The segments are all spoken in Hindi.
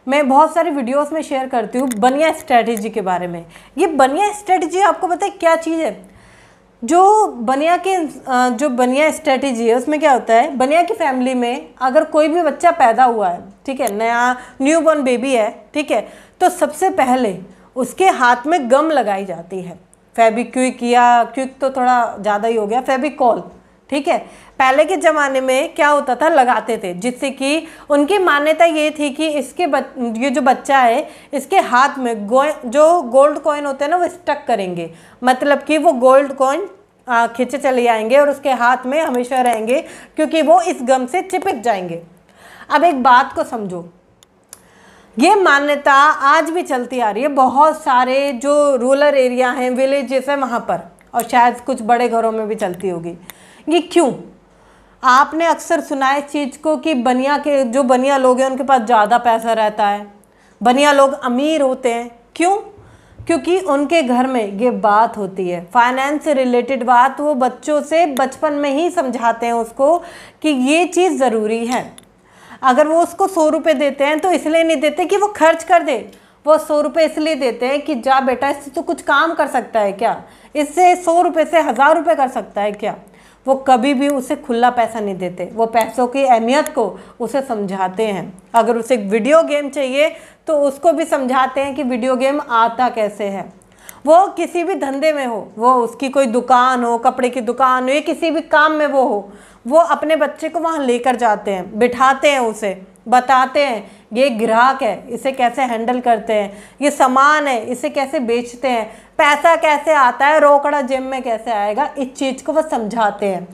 मैं बहुत सारी वीडियोस में शेयर करती हूँ बनिया स्ट्रेटेजी के बारे में। ये बनिया स्ट्रेटेजी आपको पता है क्या चीज़ है? जो बनिया स्ट्रेटेजी है उसमें क्या होता है, बनिया की फैमिली में अगर कोई भी बच्चा पैदा हुआ है, ठीक है, नया न्यूबॉर्न बेबी है, ठीक है, तो सबसे पहले उसके हाथ में गम लगाई जाती है, फेविक्विक, या क्विक तो थोड़ा ज़्यादा ही हो गया, फेविकॉल, ठीक है। पहले के ज़माने में क्या होता था, लगाते थे, जिससे कि उनकी मान्यता ये थी कि ये जो बच्चा है इसके हाथ में जो गोल्ड कॉइन होते हैं ना वो स्टक करेंगे, मतलब कि वो गोल्ड कॉइन खींचे चले आएंगे और उसके हाथ में हमेशा रहेंगे, क्योंकि वो इस गम से चिपक जाएंगे। अब एक बात को समझो, ये मान्यता आज भी चलती आ रही है, बहुत सारे जो रूरल एरिया हैं, विलेजेस हैं वहाँ पर, और शायद कुछ बड़े घरों में भी चलती होगी। ये क्यों? आपने अक्सर सुना है इस चीज़ को कि जो बनिया लोग हैं उनके पास ज़्यादा पैसा रहता है, बनिया लोग अमीर होते हैं। क्यों? क्योंकि उनके घर में ये बात होती है, फाइनेंस से रिलेटेड बात, वो बच्चों से बचपन में ही समझाते हैं उसको कि ये चीज़ ज़रूरी है। अगर वो उसको 100 रुपये देते हैं तो इसलिए नहीं देते कि वो खर्च कर दे, वो 100 रुपये इसलिए देते हैं कि जा बेटा, इससे तो कुछ काम कर सकता है क्या, इससे 100 रुपये से 1000 रुपये कर सकता है क्या। वो कभी भी उसे खुला पैसा नहीं देते, वो पैसों की अहमियत को उसे समझाते हैं। अगर उसे एक वीडियो गेम चाहिए तो उसको भी समझाते हैं कि वीडियो गेम आता कैसे है। वो किसी भी धंधे में हो, वो उसकी कोई दुकान हो, कपड़े की दुकान हो, या किसी भी काम में वो हो, वो अपने बच्चे को वहाँ लेकर जाते हैं, बिठाते हैं, उसे बताते हैं ये ग्राहक है, इसे कैसे हैंडल करते हैं, ये सामान है, इसे कैसे बेचते हैं, पैसा कैसे आता है, रोकड़ा जेब में कैसे आएगा, इस चीज़ को वो समझाते हैं।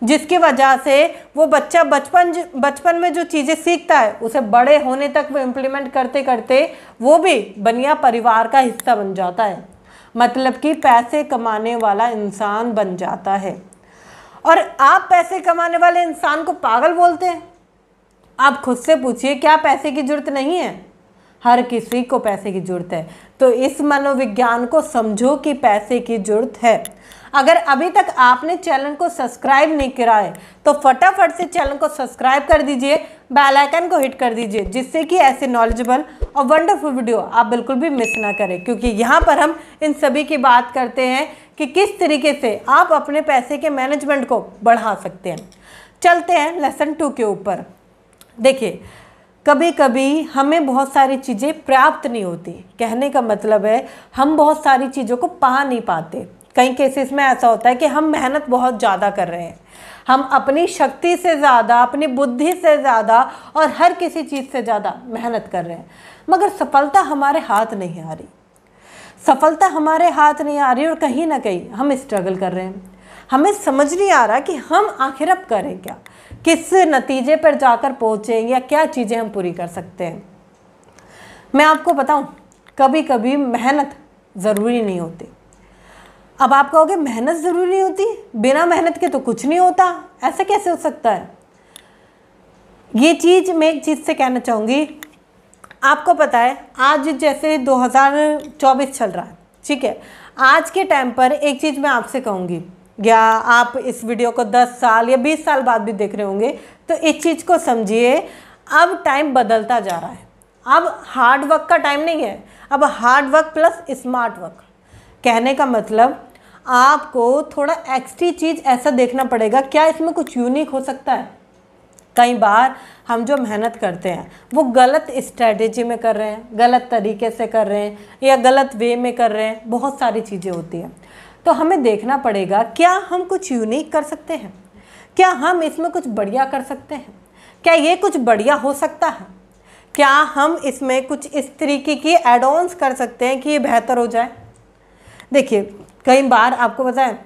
जिसकी वजह से वो बच्चा बचपन में जो चीज़ें सीखता है उसे बड़े होने तक वो इम्प्लीमेंट करते करते वो भी बनिया परिवार का हिस्सा बन जाता है, मतलब कि पैसे कमाने वाला इंसान बन जाता है। और आप पैसे कमाने वाले इंसान को पागल बोलते हैं? आप खुद से पूछिए, क्या पैसे की जरूरत नहीं है? हर किसी को पैसे की जरूरत है। तो इस मनोविज्ञान को समझो कि पैसे की जरूरत है। अगर अभी तक आपने चैनल को सब्सक्राइब नहीं करा है तो फटाफट से चैनल को सब्सक्राइब कर दीजिए, बेल आइकन को हिट कर दीजिए, जिससे कि ऐसे नॉलेजेबल और वंडरफुल वीडियो आप बिल्कुल भी मिस ना करें, क्योंकि यहाँ पर हम इन सभी की बात करते हैं कि किस तरीके से आप अपने पैसे के मैनेजमेंट को बढ़ा सकते हैं। चलते हैं लेसन 2 के ऊपर। देखिए, कभी कभी हमें बहुत सारी चीज़ें प्राप्त नहीं होती, कहने का मतलब है हम बहुत सारी चीज़ों को पा नहीं पाते। कई केसेस में ऐसा होता है कि हम मेहनत बहुत ज़्यादा कर रहे हैं, हम अपनी शक्ति से ज़्यादा, अपनी बुद्धि से ज़्यादा और हर किसी चीज़ से ज़्यादा मेहनत कर रहे हैं, मगर सफलता हमारे हाथ नहीं आ रही। सफलता हमारे हाथ नहीं आ रही और कहीं ना कहीं हम स्ट्रगल कर रहे हैं। हमें समझ नहीं आ रहा कि हम आखिर अब करें क्या, किस नतीजे पर जाकर पहुँचें, या क्या चीज़ें हम पूरी कर सकते हैं। मैं आपको बताऊं, कभी कभी मेहनत ज़रूरी नहीं होती। अब आप कहोगे मेहनत ज़रूरी नहीं होती, बिना मेहनत के तो कुछ नहीं होता, ऐसा कैसे हो सकता है? ये चीज़ मैं एक चीज़ से कहना चाहूँगी। आपको पता है आज जैसे 2024 चल रहा है, ठीक है, आज के टाइम पर एक चीज़ मैं आपसे कहूँगी, या आप इस वीडियो को 10 साल या 20 साल बाद भी देख रहे होंगे, तो इस चीज़ को समझिए, अब टाइम बदलता जा रहा है। अब हार्ड वर्क का टाइम नहीं है, अब hard work plus smart work. कहने का मतलब आपको थोड़ा एक्स्ट्रा चीज़ ऐसा देखना पड़ेगा, क्या इसमें कुछ यूनिक हो सकता है। कई बार हम जो मेहनत करते हैं वो गलत स्ट्रेटेजी में कर रहे हैं, गलत तरीके से कर रहे हैं, या गलत वे में कर रहे हैं, बहुत सारी चीज़ें होती हैं। तो हमें देखना पड़ेगा क्या हम कुछ यूनिक कर सकते हैं, क्या हम इसमें कुछ बढ़िया कर सकते हैं, क्या ये कुछ बढ़िया हो सकता है, क्या हम इसमें कुछ इस तरीके की एड ऑन्स कर सकते हैं कि ये बेहतर हो जाए। देखिए, कई बार आपको पता है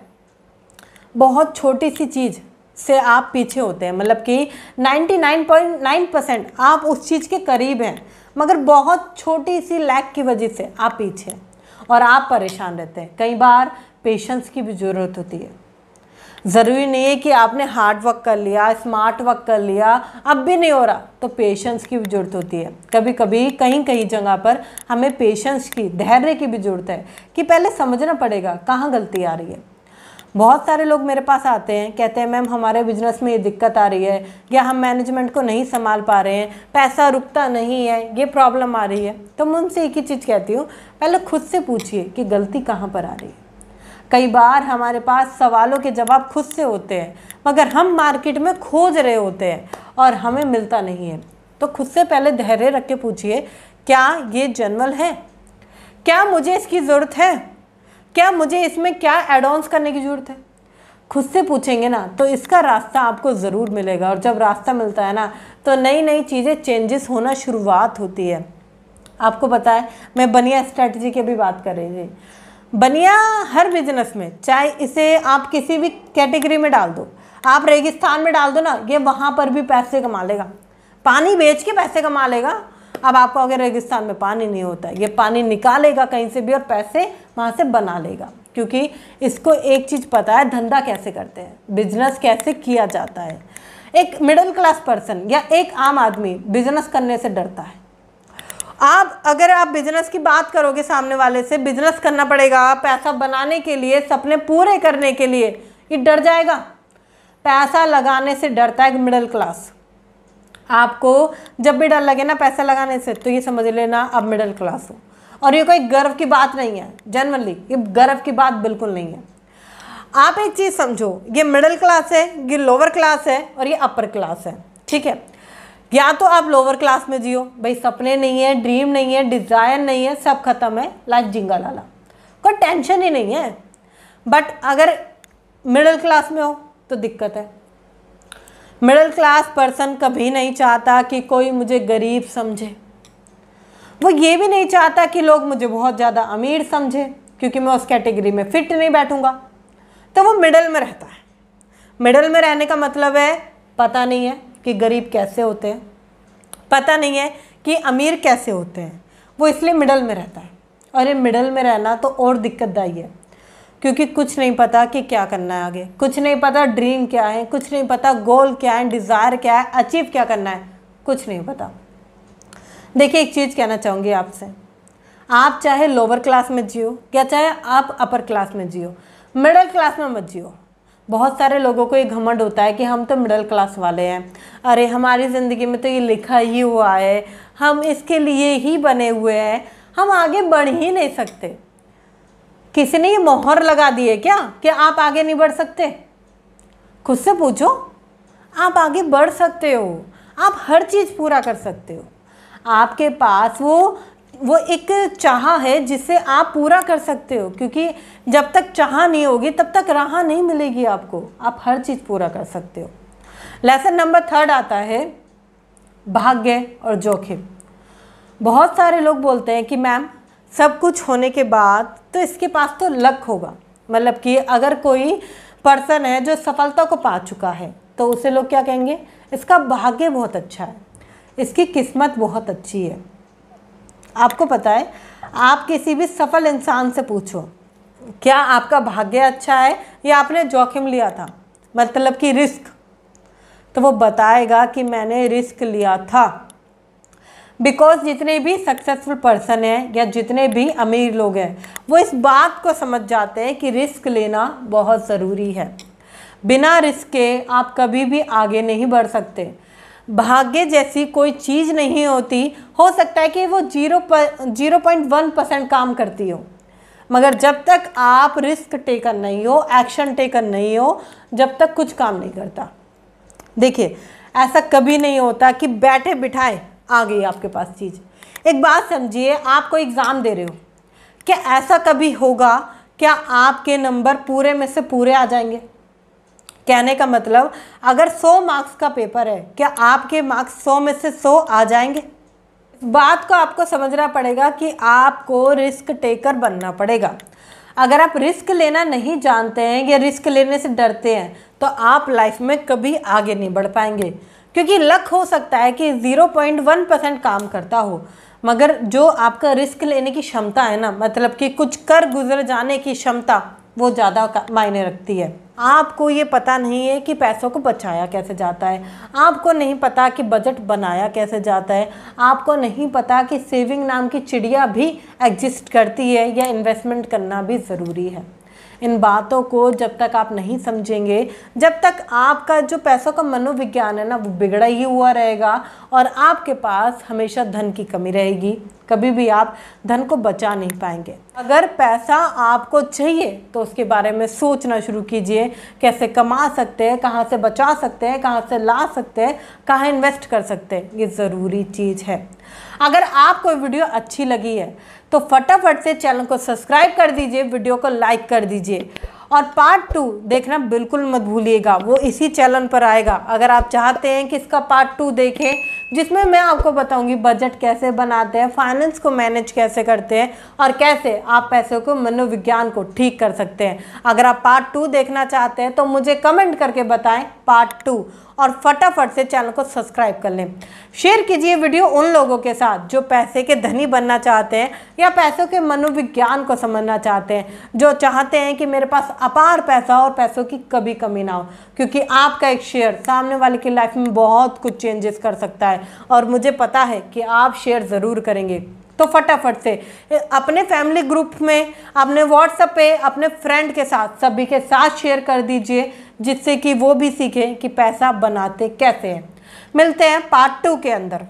बहुत छोटी सी चीज़ से आप पीछे होते हैं, मतलब कि 99.9% आप उस चीज़ के करीब हैं, मगर बहुत छोटी सी लैक की वजह से आप पीछे हैं और आप परेशान रहते हैं। कई बार पेशेंस की भी ज़रूरत होती है। ज़रूरी नहीं है कि आपने हार्ड वर्क कर लिया, स्मार्ट वर्क कर लिया, अब भी नहीं हो रहा, तो पेशेंस की भी ज़रूरत होती है। कभी कभी कहीं जगह पर हमें पेशेंस की, धैर्य की भी ज़रूरत है कि पहले समझना पड़ेगा कहाँ गलती आ रही है। बहुत सारे लोग मेरे पास आते हैं, कहते हैं मैम हमारे बिजनेस में ये दिक्कत आ रही है, या हम मैनेजमेंट को नहीं संभाल पा रहे हैं, पैसा रुकता नहीं है, ये प्रॉब्लम आ रही है। तो मैं उनसे एक ही चीज़ कहती हूँ, पहले खुद से पूछिए कि गलती कहाँ पर आ रही है। कई बार हमारे पास सवालों के जवाब खुद से होते हैं, मगर हम मार्केट में खोज रहे होते हैं और हमें मिलता नहीं है। तो खुद से पहले धैर्य रख के पूछिए, क्या ये जनरल है, क्या मुझे इसकी ज़रूरत है, क्या मुझे इसमें क्या एड ऑन्स करने की ज़रूरत है। खुद से पूछेंगे ना तो इसका रास्ता आपको ज़रूर मिलेगा, और जब रास्ता मिलता है ना तो नई नई चीज़ें चेंजेस होना शुरुआत होती है। आपको पता है, मैं बनिया स्ट्रैटेजी की भी बात कर रही थी। बनिया हर बिजनेस में, चाहे इसे आप किसी भी कैटेगरी में डाल दो, आप रेगिस्तान में डाल दो ना, ये वहाँ पर भी पैसे कमा लेगा, पानी बेच के पैसे कमा लेगा। अब आपको अगर रेगिस्तान में पानी नहीं होता है, ये पानी निकालेगा कहीं से भी और पैसे वहाँ से बना लेगा, क्योंकि इसको एक चीज़ पता है, धंधा कैसे करते हैं, बिजनेस कैसे किया जाता है। एक मिडिल क्लास पर्सन या एक आम आदमी बिजनेस करने से डरता है। अगर आप बिजनेस की बात करोगे सामने वाले से, बिजनेस करना पड़ेगा पैसा बनाने के लिए, सपने पूरे करने के लिए, ये डर जाएगा। पैसा लगाने से डरता है मिडिल क्लास। आपको जब भी डर लगे ना पैसा लगाने से, तो ये समझ लेना आप मिडिल क्लास हो। और ये कोई गर्व की बात नहीं है, जनरली ये गर्व की बात बिल्कुल नहीं है। आप एक चीज़ समझो, ये मिडिल क्लास है, ये लोअर क्लास है और ये अपर क्लास है, ठीक है। या तो आप लोअर क्लास में जियो भाई, सपने नहीं है, ड्रीम नहीं है, डिज़ायर नहीं है, सब खत्म है, लाइफ जिंगा लाला, कोई टेंशन ही नहीं है। बट अगर मिडिल क्लास में हो तो दिक्कत है। मिडिल क्लास पर्सन कभी नहीं चाहता कि कोई मुझे गरीब समझे, वो ये भी नहीं चाहता कि लोग मुझे बहुत ज़्यादा अमीर समझे, क्योंकि मैं उस कैटेगरी में फिट नहीं बैठूंगा। तो वो मिडिल में रहता है। मिडिल में रहने का मतलब है, पता नहीं है कि गरीब कैसे होते हैं, पता नहीं है कि अमीर कैसे होते हैं, वो इसलिए मिडिल में रहता है। और ये मिडिल में रहना तो और दिक्कतदायी है, क्योंकि कुछ नहीं पता कि क्या करना है आगे, कुछ नहीं पता ड्रीम क्या है, कुछ नहीं पता गोल क्या है, डिज़ायर क्या है, अचीव क्या करना है, कुछ नहीं पता। देखिए एक चीज़ कहना चाहूँगी आपसे, आप चाहे लोअर क्लास में जियो या चाहे आप अपर क्लास में जियो, मिडिल क्लास में मत जियो। बहुत सारे लोगों को ये घमंड होता है कि हम तो मिडिल क्लास वाले हैं, अरे हमारी ज़िंदगी में तो ये लिखा ही हुआ है, हम इसके लिए ही बने हुए हैं, हम आगे बढ़ ही नहीं सकते। किसी ने ये मोहर लगा दी है क्या कि आप आगे नहीं बढ़ सकते? खुद से पूछो, आप आगे बढ़ सकते हो, आप हर चीज़ पूरा कर सकते हो। आपके पास वो एक चाह है जिसे आप पूरा कर सकते हो, क्योंकि जब तक चाह नहीं होगी तब तक राह नहीं मिलेगी आपको, आप हर चीज़ पूरा कर सकते हो। लेसन नंबर 3 आता है भाग्य और जोखिम। बहुत सारे लोग बोलते हैं कि मैम सब कुछ होने के बाद तो इसके पास तो लक होगा, मतलब कि अगर कोई पर्सन है जो सफलता को पा चुका है तो उसे लोग क्या कहेंगे, इसका भाग्य बहुत अच्छा है, इसकी किस्मत बहुत अच्छी है। आपको पता है, आप किसी भी सफल इंसान से पूछो क्या आपका भाग्य अच्छा है या आपने जोखिम लिया था, मतलब कि रिस्क, तो वो बताएगा कि मैंने रिस्क लिया था। बिकॉज जितने भी सक्सेसफुल पर्सन हैं या जितने भी अमीर लोग हैं, वो इस बात को समझ जाते हैं कि रिस्क लेना बहुत ज़रूरी है। बिना रिस्क के आप कभी भी आगे नहीं बढ़ सकते। भाग्य जैसी कोई चीज़ नहीं होती, हो सकता है कि वो 0.1% काम करती हो, मगर जब तक आप रिस्क टेकन नहीं हो, एक्शन टेकन नहीं हो, जब तक कुछ काम नहीं करता। देखिए ऐसा कभी नहीं होता कि बैठे बिठाए आ गई आपके पास चीज़। एक बात समझिए, आप कोई एग्ज़ाम दे रहे हो, क्या ऐसा कभी होगा क्या आपके नंबर पूरे में से पूरे आ जाएंगे? कहने का मतलब अगर 100 मार्क्स का पेपर है, क्या आपके मार्क्स 100 में से 100 आ जाएंगे? इस बात को आपको समझना पड़ेगा कि आपको रिस्क टेकर बनना पड़ेगा। अगर आप रिस्क लेना नहीं जानते हैं या रिस्क लेने से डरते हैं तो आप लाइफ में कभी आगे नहीं बढ़ पाएंगे, क्योंकि लक हो सकता है कि 0.1% काम करता हो, मगर जो आपका रिस्क लेने की क्षमता है ना, मतलब कि कुछ कर गुजर जाने की क्षमता, वो ज़्यादा मायने रखती है। आपको ये पता नहीं है कि पैसों को बचाया कैसे जाता है, आपको नहीं पता कि बजट बनाया कैसे जाता है, आपको नहीं पता कि सेविंग नाम की चिड़िया भी एग्जिस्ट करती है या इन्वेस्टमेंट करना भी ज़रूरी है। इन बातों को जब तक आप नहीं समझेंगे, जब तक आपका जो पैसों का मनोविज्ञान है ना वो बिगड़ा ही हुआ रहेगा और आपके पास हमेशा धन की कमी रहेगी। कभी भी आप धन को बचा नहीं पाएंगे। अगर पैसा आपको चाहिए तो उसके बारे में सोचना शुरू कीजिए, कैसे कमा सकते हैं, कहाँ से बचा सकते हैं, कहाँ से ला सकते हैं, कहाँ इन्वेस्ट कर सकते हैं, ये ज़रूरी चीज़ है। अगर आपको वीडियो अच्छी लगी है तो फटाफट से चैनल को सब्सक्राइब कर दीजिए, वीडियो को लाइक कर दीजिए और पार्ट 2 देखना बिल्कुल मत भूलिएगा, वो इसी चैनल पर आएगा। अगर आप चाहते हैं कि इसका पार्ट 2 देखें जिसमें मैं आपको बताऊंगी बजट कैसे बनाते हैं, फाइनेंस को मैनेज कैसे करते हैं और कैसे आप पैसों को मनोविज्ञान को ठीक कर सकते हैं। अगर आप पार्ट 2 देखना चाहते हैं तो मुझे कमेंट करके बताएं पार्ट 2 और फटाफट से चैनल को सब्सक्राइब कर लें। शेयर कीजिए वीडियो उन लोगों के साथ जो पैसे के धनी बनना चाहते हैं या पैसों के मनोविज्ञान को समझना चाहते हैं, जो चाहते हैं कि मेरे पास अपार पैसा और पैसों की कभी कमी ना हो, क्योंकि आपका एक शेयर सामने वाले की लाइफ में बहुत कुछ चेंजेस कर सकता है और मुझे पता है कि आप शेयर ज़रूर करेंगे। तो फटाफट से अपने फैमिली ग्रुप में, अपने व्हाट्सएप पे, अपने फ्रेंड के साथ, सभी के साथ शेयर कर दीजिए जिससे कि वो भी सीखें कि पैसा बनाते कैसे हैं। मिलते हैं पार्ट 2 के अंदर।